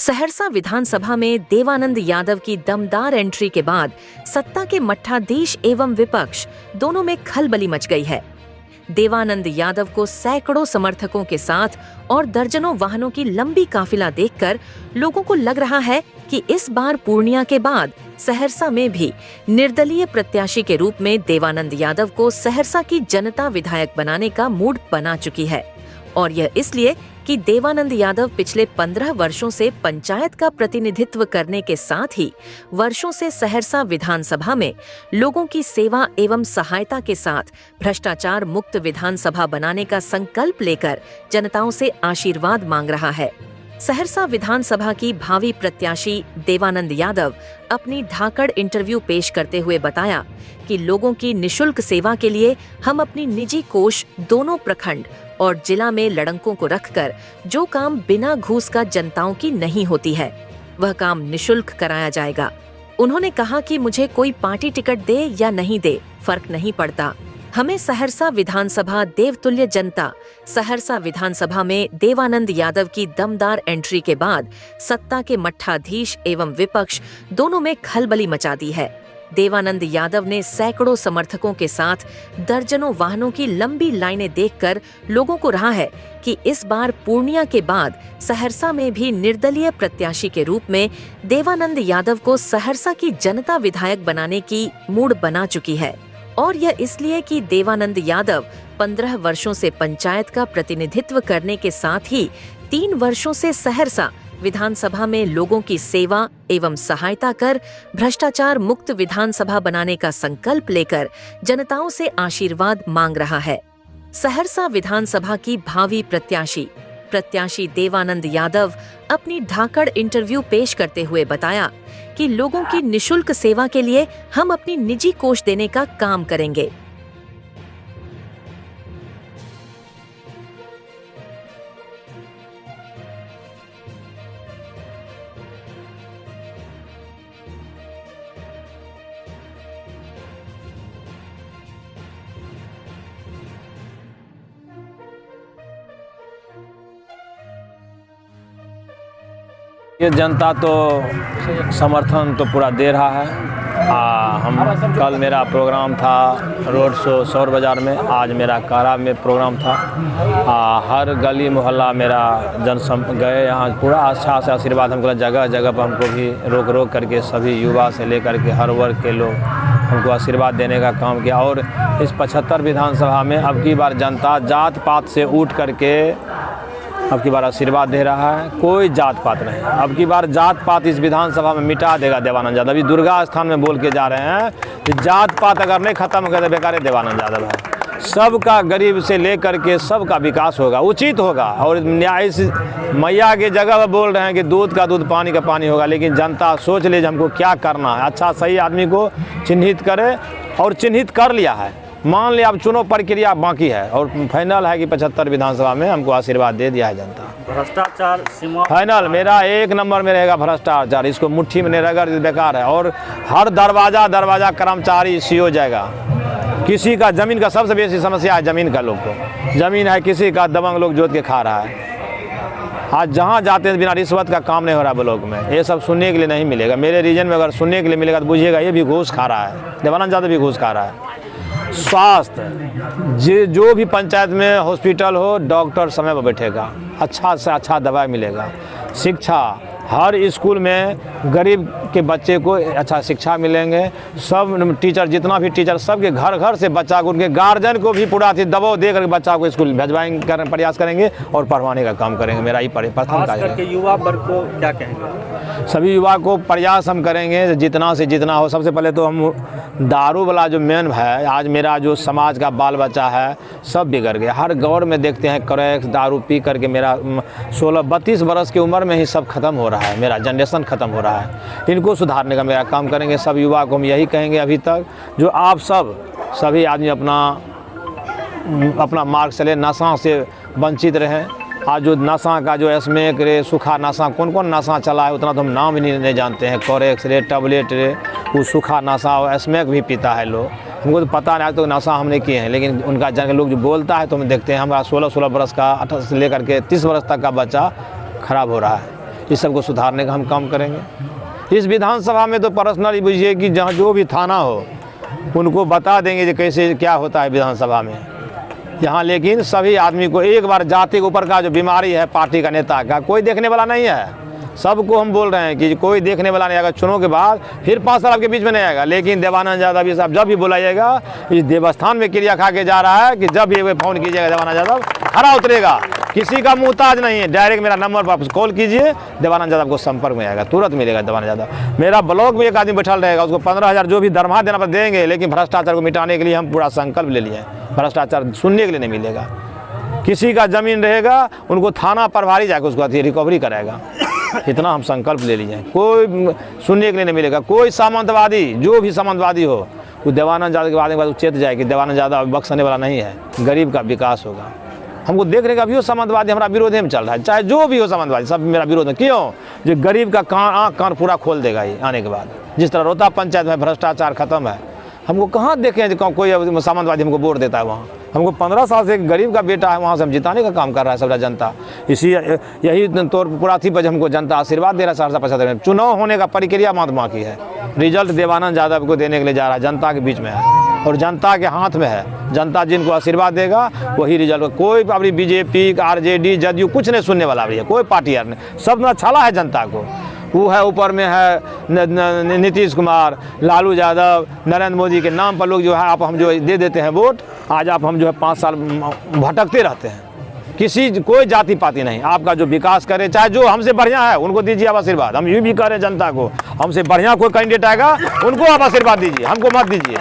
सहरसा विधानसभा में देवानंद यादव की दमदार एंट्री के बाद सत्ता के मट्ठाधीश एवं विपक्ष दोनों में खलबली मच गई है। देवानंद यादव को सैकड़ों समर्थकों के साथ और दर्जनों वाहनों की लंबी काफिला देखकर लोगों को लग रहा है कि इस बार पूर्णिया के बाद सहरसा में भी निर्दलीय प्रत्याशी के रूप में देवानंद यादव को सहरसा की जनता विधायक बनाने का मूड बना चुकी है। और यह इसलिए कि देवानंद यादव पिछले 15 वर्षों से पंचायत का प्रतिनिधित्व करने के साथ ही वर्षों से सहरसा विधानसभा में लोगों की सेवा एवं सहायता के साथ भ्रष्टाचार मुक्त विधानसभा बनाने का संकल्प लेकर जनताओं से आशीर्वाद मांग रहा है। सहरसा विधानसभा की भावी प्रत्याशी देवानंद यादव अपनी धाकड़ इंटरव्यू पेश करते हुए बताया कि लोगों की निशुल्क सेवा के लिए हम अपनी निजी कोष दोनों प्रखंड और जिला में लड़कों को रखकर जो काम बिना घूस का जनताओं की नहीं होती है वह काम निशुल्क कराया जाएगा। उन्होंने कहा कि मुझे कोई पार्टी टिकट दे या नहीं दे फर्क नहीं पड़ता, हमें सहरसा विधानसभा देवतुल्य जनता। सहरसा विधानसभा में देवानंद यादव की दमदार एंट्री के बाद सत्ता के मट्ठाधीश एवं विपक्ष दोनों में खलबली मचा दी है। देवानंद यादव ने सैकड़ों समर्थकों के साथ दर्जनों वाहनों की लंबी लाइनें देखकर लोगों को रहा है कि इस बार पूर्णिया के बाद सहरसा में भी निर्दलीय प्रत्याशी के रूप में देवानंद यादव को सहरसा की जनता विधायक बनाने की मूड बना चुकी है। और यह इसलिए कि देवानंद यादव 15 वर्षों से पंचायत का प्रतिनिधित्व करने के साथ ही 3 वर्षों से सहरसा विधानसभा में लोगों की सेवा एवं सहायता कर भ्रष्टाचार मुक्त विधानसभा बनाने का संकल्प लेकर जनताओं से आशीर्वाद मांग रहा है। सहरसा विधानसभा की भावी प्रत्याशी देवानंद यादव अपनी धाकड़ इंटरव्यू पेश करते हुए बताया कि लोगों की निशुल्क सेवा के लिए हम अपनी निजी कोष देने का काम करेंगे। ये जनता तो समर्थन तो पूरा दे रहा है। हम कल मेरा प्रोग्राम था रोड शो सौर बाज़ार में, आज मेरा कारा में प्रोग्राम था। हर गली मोहल्ला मेरा गए, यहाँ पूरा अच्छा से आशीर्वाद हमको जगह जगह पर हमको भी रोक करके सभी युवा से लेकर के हर वर्ग के लोग हमको आशीर्वाद देने का काम किया। और इस 75 विधानसभा में अब की बार जनता जात पात से उठ करके अब की बार आशीर्वाद दे रहा है। कोई जात पात नहीं, अब की बार जात पात इस विधानसभा में मिटा देगा देवानंद यादव। अभी दुर्गा स्थान में बोल के जा रहे हैं कि जात पात अगर नहीं खत्म कर दे बेकार देवानंद यादव है। सबका गरीब से लेकर के सबका विकास होगा, उचित होगा। और न्याय मैया के जगह पर बोल रहे हैं कि दूध का दूध पानी का पानी होगा, लेकिन जनता सोच ले हमको क्या करना है। अच्छा सही आदमी को चिन्हित करे और चिन्हित कर लिया है। मान लिया अब चुनाव प्रक्रिया बाकी है और फाइनल है कि 75 विधानसभा में हमको आशीर्वाद दे दिया है जनता। भ्रष्टाचार सीमा फाइनल मेरा 1 नंबर में रहेगा भ्रष्टाचार, इसको मुट्ठी में नहीं रगड़ बेकार है। और हर दरवाजा कर्मचारी सीओ जाएगा। किसी का जमीन का सबसे बेसी समस्या है जमीन का, लोग को जमीन है, किसी का दबंग लोग जोत के खा रहा है। आज जहाँ जाते हैं बिना रिश्वत का काम नहीं हो रहा है ब्लॉक में। ये सब सुनने के लिए नहीं मिलेगा। मेरे रीजन में अगर सुनने के लिए मिलेगा तो बुझिएगा ये भी घूस खा रहा है, देवानंद यादव भी घूस खा रहा है। स्वास्थ्य जो भी पंचायत में हॉस्पिटल हो, डॉक्टर समय पर बैठेगा, अच्छा से अच्छा दवाई मिलेगा। शिक्षा हर स्कूल में गरीब के बच्चे को अच्छा शिक्षा मिलेंगे। सब टीचर जितना भी टीचर सबके घर घर से बच्चा को, उनके गार्जियन को भी पूरा दबाव दे करके बच्चा को स्कूल भेजवाएंगे, प्रयास करेंगे और पढ़वाने का काम करेंगे। मेरा ही प्रथम कार्य है। युवा वर्ग को क्या कहेंगे? सभी युवा को प्रयास हम करेंगे जितना से जितना हो। सबसे पहले तो हम दारू वाला जो मेन है, आज मेरा जो समाज का बाल बच्चा है सब बिगड़ गया। हर गौर में देखते हैं क्रैक्स दारू पी करके मेरा 16-32 बरस की उम्र में ही सब खत्म हो रहा है, मेरा जनरेशन खत्म हो रहा है। इनको सुधारने का मेरा काम करेंगे। सब युवा को हम यही कहेंगे अभी तक जो आप सभी आदमी अपना मार्ग चले, नशा से वंचित रहें। आज जो नशा का जो स्मैक रे, सूखा नशा, कौन कौन नशा चला है उतना तो हम नाम ही नहीं जानते हैं। कोरेक्स रे, टैबलेट रे, वो सूखा नशा और स्मैक भी पीता है लोग। हमको तो पता नहीं, आज तो नशा हमने किए हैं, लेकिन उनका जान के लोग जो बोलता है तो हम देखते हैं। हमारा 16 बरस का 18 से लेकर के 30 बरस तक का बच्चा खराब हो रहा है। इस सबको सुधारने का हम काम करेंगे। इस विधानसभा में तो पर्सनली बुझिए कि जहाँ जो भी थाना हो उनको बता देंगे कि कैसे क्या होता है विधानसभा में यहाँ। लेकिन सभी आदमी को एक बार जाति के ऊपर का जो बीमारी है पार्टी का नेता का, कोई देखने वाला नहीं है। सबको हम बोल रहे हैं कि कोई देखने वाला नहीं आएगा। चुनाव के बाद फिर 5 साल आपके बीच में नहीं आएगा। लेकिन देवानंद यादव ये साहब जब भी बुलाइएगा, इस देवस्थान में क्रिया खा के जा रहा है कि जब भी फोन कीजिएगा देवानंद यादव खड़ा उतरेगा, किसी का मुहताज नहीं है। डायरेक्ट मेरा नंबर पर आप कॉल कीजिए, देवानंद यादव को संपर्क में आएगा, तुरंत मिलेगा देवानंद यादव। मेरा ब्लॉक में एक आदमी बैठल रहेगा, उसको 15,000 जो भी दरमाहा देना पर देंगे। लेकिन भ्रष्टाचार को मिटाने के लिए हम पूरा संकल्प ले लिए हैं। भ्रष्टाचार सुनने के लिए नहीं मिलेगा। किसी का जमीन रहेगा उनको थाना प्रभारी जाकर उसको रिकवरी कराएगा। इतना हम संकल्प ले लिए। कोई सुनने के लिए नहीं मिलेगा। कोई सामंतवादी, जो भी सामंतवादी हो, वो देवानंद यादव के बाद चेत जाए कि देवानंद यादव बख्शने वाला नहीं है। गरीब का विकास होगा। हमको देखने का भी हो सामंतवादी हमारा विरोध में चल रहा है, चाहे जो भी हो सामंतवादी सब मेरा विरोध में। क्यों? जो गरीब का आँख कान पूरा खोल देगा ये आने के बाद। जिस तरह रोहता पंचायत में भ्रष्टाचार खत्म है, हमको कहाँ देखें कोई सामंतवादी हमको वोट देता है वहाँ। हमको 15 साल से गरीब का बेटा है, वहाँ से हम जिताने का काम कर रहा है सब जनता। इसी यही तौर पूरा थी पर हमको जनता आशीर्वाद दे रहा है। सहरसा 75 में चुनाव होने का प्रक्रिया महात्मा की है। रिजल्ट देवानंद यादव को देने के लिए जा रहा है, जनता के बीच में है और जनता के हाथ में है। जनता जिनको आशीर्वाद देगा वही रिजल्ट। कोई अपनी बीजेपी, आरजेडी, जदयू कुछ नहीं सुनने वाला भी है, कोई पार्टी यार नहीं। सब ना छाला है जनता को। वो है ऊपर में है नीतीश कुमार, लालू यादव, नरेंद्र मोदी के नाम पर लोग जो है आप हम जो दे देते हैं वोट। आज आप हम जो है 5 साल भटकते रहते हैं। कोई जाति पाति नहीं। आपका जो विकास करे, चाहे जो हमसे बढ़िया है उनको दीजिए आप आशीर्वाद। हम यूँ भी करें जनता को, हमसे बढ़िया कोई कैंडिडेट आएगा उनको आप आशीर्वाद दीजिए, हमको मत दीजिए।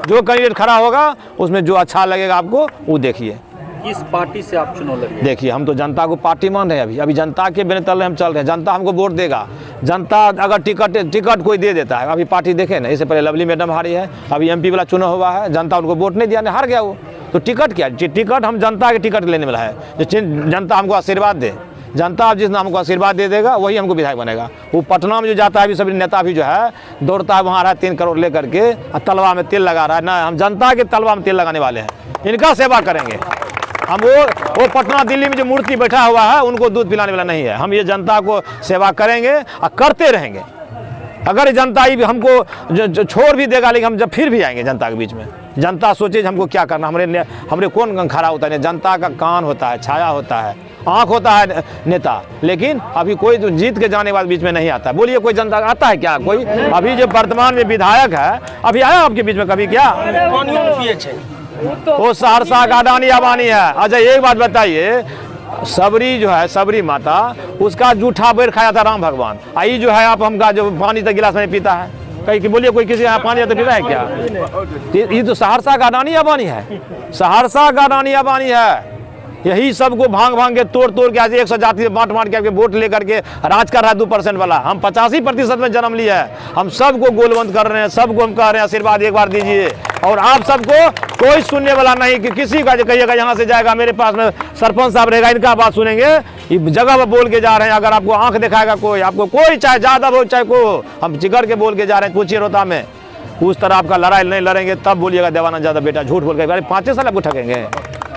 जो कैंडिडेट खड़ा होगा उसमें जो अच्छा लगेगा आपको वो देखिए। किस पार्टी से आप चुनाव लड़ेंगे? देखिए हम तो जनता को पार्टी मान रहे हैं। अभी जनता के बिना तले हम चल रहे हैं। जनता हमको वोट देगा। जनता अगर टिकट कोई दे देता है, अभी पार्टी देखे ना, इससे पहले लवली मैडम हारी है, अभी MP वाला चुनाव हुआ है, जनता उनको वोट नहीं दिया, हार गया वो। तो टिकट क्या? टिकट हम जनता के टिकट लेने वाला है। जनता हमको आशीर्वाद दे, जनता जिस हमको आशीर्वाद दे देगा वही हमको विधायक बनेगा। वो पटना में जो जाता है अभी सभी नेता भी जो है दौड़ता है वहाँ रहा 3 करोड़ लेकर के तलवा में तेल लगा रहा है ना। हम जनता के तलवा में तेल लगाने वाले हैं, इनका सेवा करेंगे हम। वो पटना दिल्ली में जो मूर्ति बैठा हुआ है उनको दूध पिलाने वाला नहीं है। हम ये जनता को सेवा करेंगे और करते रहेंगे। अगर जनता ही हमको छोड़ भी देगा लेकिन हम जब फिर भी आएंगे जनता के बीच में। जनता सोचे हमको क्या करना, हमरे कौन खड़ा होता है। जनता का कान होता है, छाया होता है, आँख होता है नेता। लेकिन अभी कोई तो जीत के जाने वाले बीच में नहीं आता। बोलिए कोई जनता आता है क्या? कोई अभी जो वर्तमान में विधायक है अभी आया आपके बीच में कभी क्या? वो सहरसा का अडानी अबानी है। अच्छा एक बात बताइए, सबरी जो है, सबरी माता, उसका जूठा बेर खाया था राम भगवान। आई जो है आप हमका जो पानी तक गिलास में पीता है, कहीं बोलिए कोई किसी यहाँ पानी तो पीता है क्या? ये तो सहरसा का अडानी अबानी है। सहरसा का अडानी अबानी है। यही सबको भांग के तोड़ के आज 100 जाति से बांट के वोट लेकर के राज कर रहा है 2% वाला। हम 85% में जन्म लिया है। हम सबको गोलबंद कर रहे हैं, सबको हम कह रहे हैं आशीर्वाद एक बार दीजिए। और आप सबको कोई सुनने वाला नहीं कि किसी का कहिएगा यहाँ से जाएगा मेरे पास में सरपंच साहब रहेगा, इनका बात सुनेंगे। जगह पर बोल के जा रहे हैं। अगर आपको आंख दिखाएगा कोई, आपको कोई चाहे ज्यादा हो चाहे को, हम चिकर के बोल के जा रहे हैं। पूछिए रोहता में उस तरह आपका लड़ाई नहीं लड़ेंगे तब बोलिएगा देवानंद यादव बेटा झूठ बोल के। 5 साल आपको ठगेंगे,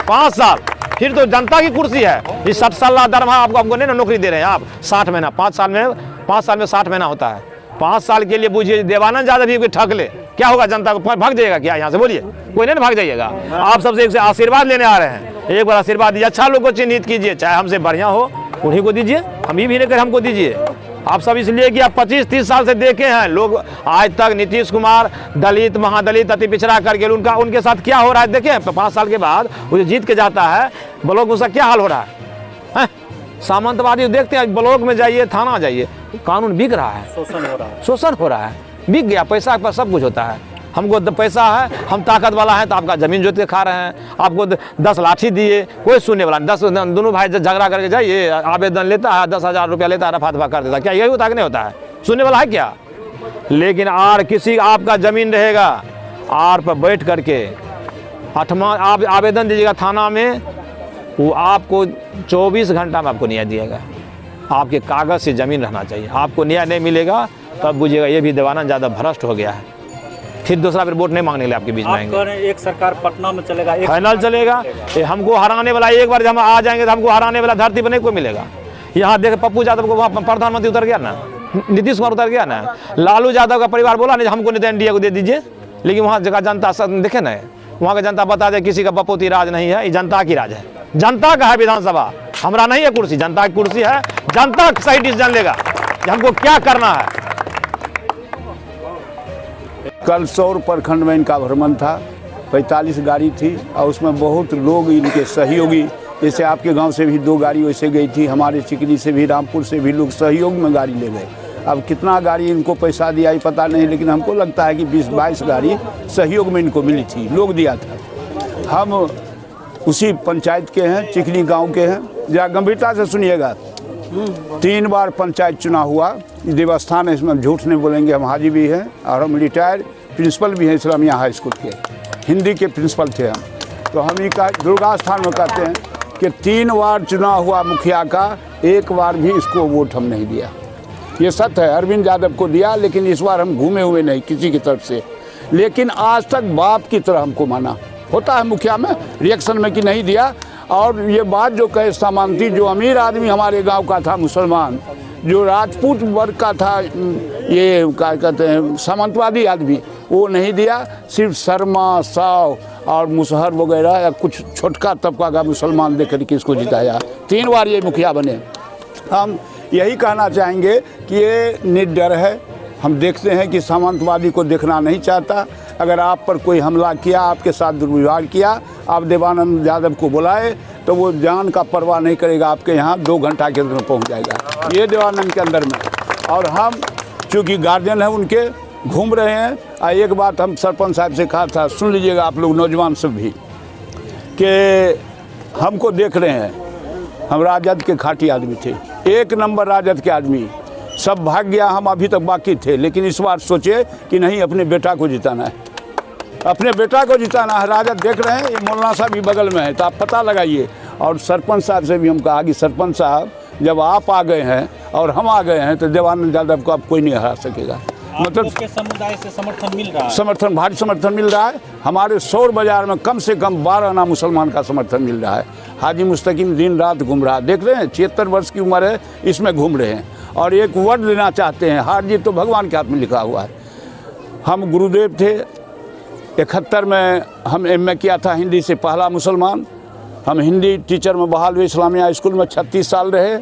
5 साल फिर तो जनता की कुर्सी है। इस 60 साल दरमाहा आपको नहीं ना नौकरी दे रहे हैं आप। 60 महीना 5 साल में 60 महीना होता है। 5 साल के लिए बुझिए देवानंद यादव भी ठग ले, क्या होगा? जनता को भाग जाएगा क्या यहाँ से? बोलिए कोई नहीं भाग जाइएगा। आप सबसे एक से आशीर्वाद लेने आ रहे हैं। एक बार आशीर्वाद दीजिए, अच्छा लोग को चिन्हित कीजिए, चाहे हमसे बढ़िया हो उन्हीं को दीजिए। हम ही भी नहीं कर हमको दीजिए। आप सब इसलिए कि आप 25-30 साल से देखे हैं लोग आज तक नीतीश कुमार दलित, महादलित, अति पिछड़ा करके उनके साथ क्या हो रहा है देखे। 5 साल के बाद वो जो जीत के जाता है ब्लॉक में, उसका क्या हाल हो रहा है? सामंतवादी देखते हैं ब्लॉक में जाइए, थाना जाइए, कानून बिक रहा है, शोषण हो रहा है, बिक गया। पैसा पर सब कुछ होता है। हमको पैसा है, हम ताकत वाला है तो आपका जमीन जोत के खा रहे हैं। आपको 10 लाठी दिए, कोई सुनने वाला नहीं। 10 दोनों भाई झगड़ा करके जाइए, आवेदन लेता है, 10,000 रुपया लेता है, रफा दफा कर देता है। क्या यही होता है कि नहीं होता है? सुनने वाला है क्या? लेकिन आर किसी आपका जमीन रहेगा, आर पर बैठ करके 8वां आप आवेदन दीजिएगा थाना में, वो आपको 24 घंटा में आपको न्याय दिएगा। आपके कागज से जमीन रहना चाहिए। आपको न्याय नहीं मिलेगा तब बुझिएगा ये भी देवानंद यादव भ्रष्ट हो गया है। फिर दूसरा फिर वोट नहीं मांगने के लिए आपके बीच में आएंगे। एक सरकार पटना में चलेगा, एक फाइनल चलेगा। हमको हराने वाला एक बार जब हम आ जाएंगे तो हमको हराने वाला धरती पर नहीं कोई मिलेगा। यहाँ देखे पप्पू यादव को वहाँ प्रधानमंत्री उतर गया ना, नीतीश कुमार उतर गया ना, लालू यादव का परिवार बोला नहीं हमको नहीं तो एनडीए को दे दीजिए, लेकिन वहाँ जगह जनता देखे ना, वहाँ का जनता बता दे किसी का बपोती राज नहीं है, ये जनता की राज है, जनता का है विधानसभा, हमारा नहीं है कुर्सी, जनता की कुर्सी है, जनता सही डिसीजन लेगा कि हमको क्या करना है। कल सौर प्रखंड में इनका भ्रमण था, 45 गाड़ी थी और उसमें बहुत लोग इनके सहयोगी, जैसे आपके गांव से भी 2 गाड़ी वैसे गई थी, हमारे चिकनी से भी, रामपुर से भी लोग सहयोग में गाड़ी ले गए। अब कितना गाड़ी इनको पैसा दिया ये पता नहीं, लेकिन हमको लगता है कि 20-22 गाड़ी सहयोग में इनको मिली थी, लोग दिया था। हम उसी पंचायत के हैं, चिकनी गांव के हैं। जरा गंभीरता से सुनिएगा, 3 बार पंचायत चुनाव हुआ, देवस्थान है, इसमें झूठ नहीं बोलेंगे, हम हाजी भी हैं और हम रिटायर्ड प्रिंसिपल भी हैं इस्लामिया हाई स्कूल के, हिंदी के प्रिंसिपल थे हम। तो हम का दुर्गा स्थान में कहते हैं कि 3 बार चुनाव हुआ मुखिया का, 1 बार भी इसको वोट हम नहीं दिया। ये सत्य है, अरविंद यादव को दिया, लेकिन इस बार हम घूमे हुए नहीं किसी की तरफ से, लेकिन आज तक बाप की तरह हमको माना। होता है मुखिया में रिएक्शन में कि नहीं दिया। और ये बात जो कहे सामंती, जो अमीर आदमी हमारे गांव का था मुसलमान, जो राजपूत वर्ग का था, ये क्या कहते हैं सामंतवादी आदमी, वो नहीं दिया। सिर्फ शर्मा, साव और मुसहर वगैरह या कुछ छोटका तबका का मुसलमान देकर के इसको जिताया। 3 बार ये मुखिया बने। हम यही कहना चाहेंगे कि ये निडर है। हम देखते हैं कि सामंतवादी को देखना नहीं चाहता। अगर आप पर कोई हमला किया, आपके साथ दुर्व्यवहार किया, आप देवानंद यादव को बुलाए तो वो जान का परवाह नहीं करेगा, आपके यहाँ 2 घंटा के अंदर पहुँच जाएगा। ये देवानंद के अंदर में। और हम चूँकि गार्जियन हैं उनके, घूम रहे हैं। एक बात हम सरपंच साहब से कहा था, सुन लीजिएगा आप लोग नौजवान सब भी, कि हमको देख रहे हैं, हम राजद के खाटी आदमी थे, 1 नंबर राजद के आदमी, सब भाग गया, हम अभी तक बाकी थे। लेकिन इस बार सोचे कि नहीं, अपने बेटा को जिताना है, अपने बेटा को जिताना है। राजद देख रहे हैं, ये मौलाना साहब भी बगल में है, तो आप पता लगाइए। और सरपंच साहब से भी हम कहा कि सरपंच साहब, जब आप आ गए हैं और हम आ गए हैं तो देवानंद यादव को अब कोई नहीं हरा सकेगा। मतलब के समुदाय से समर्थन मिल रहा है, समर्थन, भारी समर्थन मिल रहा है। हमारे सौर बाजार में कम से कम 12 आना मुसलमान का समर्थन मिल रहा है। हाजी मुस्तकीम दिन रात घूम रहा है, देख रहे हैं, 76 वर्ष की उम्र है, इसमें घूम रहे हैं। और एक वर्ड देना चाहते हैं, हार जीत तो भगवान के हाथ में लिखा हुआ है। हम गुरुदेव थे, 71 में हम MA किया था हिंदी से, पहला मुसलमान। हम हिंदी टीचर में बहाल हुए, इस्लामिया स्कूल में 36 साल रहे।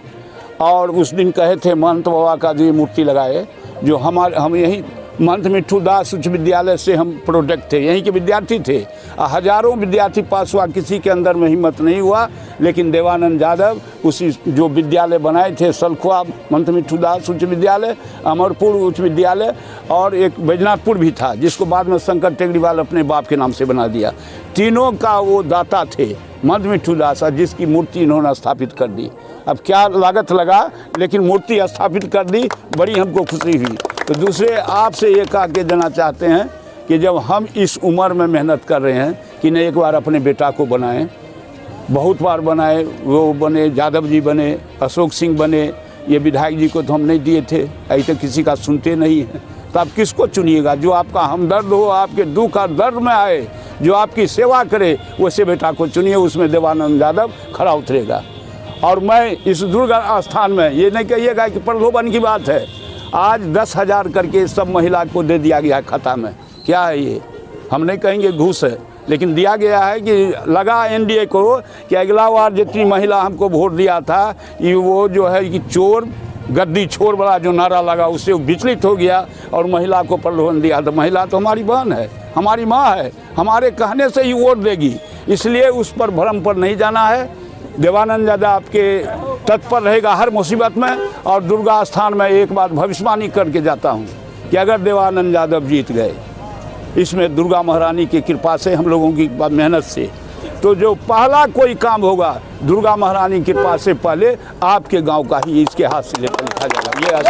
और उस दिन कहे थे महंत बाबा का जो मूर्ति लगाए, जो हम यही महंत मिट्ठू दास उच्च विद्यालय से हम प्रोडक्ट थे, यहीं के विद्यार्थी थे। हजारों विद्यार्थी पास हुआ, किसी के अंदर में हिम्मत नहीं हुआ। लेकिन देवानंद यादव उसी जो विद्यालय बनाए थे, सलखुआ महंत मिट्ठू दास उच्च विद्यालय, अमरपुर उच्च विद्यालय, और एक बैजनाथपुर भी था, जिसको बाद में शंकर टेकरीवाल अपने बाप के नाम से बना दिया। तीनों का वो दाता थे महंत मिट्ठू दास, जिसकी मूर्ति इन्होंने स्थापित कर दी। अब क्या लागत लगा, लेकिन मूर्ति स्थापित कर दी, बड़ी हमको खुशी हुई। तो दूसरे आपसे ये कह के देना चाहते हैं कि जब हम इस उम्र में मेहनत कर रहे हैं कि नहीं, एक बार अपने बेटा को बनाएं। बहुत बार बनाए, वो बने, यादव जी बने, अशोक सिंह बने, ये विधायक जी को तो हम नहीं दिए थे, ऐसे किसी का सुनते नहीं हैं। तो आप किसको चुनिएगा? जो आपका हमदर्द हो, आपके दुख और दर्द में आए, जो आपकी सेवा करे, वैसे बेटा को चुनिए। उसमें देवानंद यादव खड़ा उतरेगा। और मैं इस दुर्गा स्थान में ये नहीं कहिएगा कि प्रलोभन की बात है, आज 10,000 करके सब महिला को दे दिया गया खाता में। क्या है ये? हम नहीं कहेंगे घूस है, लेकिन दिया गया है कि लगा एनडीए को कि अगला बार जितनी महिला हमको वोट दिया था, ये वो जो है कि चोर गद्दी छोर वाला जो नारा लगा, उससे विचलित हो गया और महिला को प्रलोभन दिया। तो महिला तो हमारी बहन है, हमारी माँ है, हमारे कहने से ही वोट देगी। इसलिए उस पर भ्रम पर नहीं जाना है। देवानंद यादव आपके तत्पर रहेगा हर मुसीबत में। और दुर्गा स्थान में एक बात भविष्यवाणी करके जाता हूँ कि अगर देवानंद यादव जीत गए, इसमें दुर्गा महारानी की कृपा से, हम लोगों की मेहनत से, तो जो पहला कोई काम होगा दुर्गा महारानी की कृपा से पहले आपके गांव का ही इसके हाथ से लेकर लिखा जाएगा। ये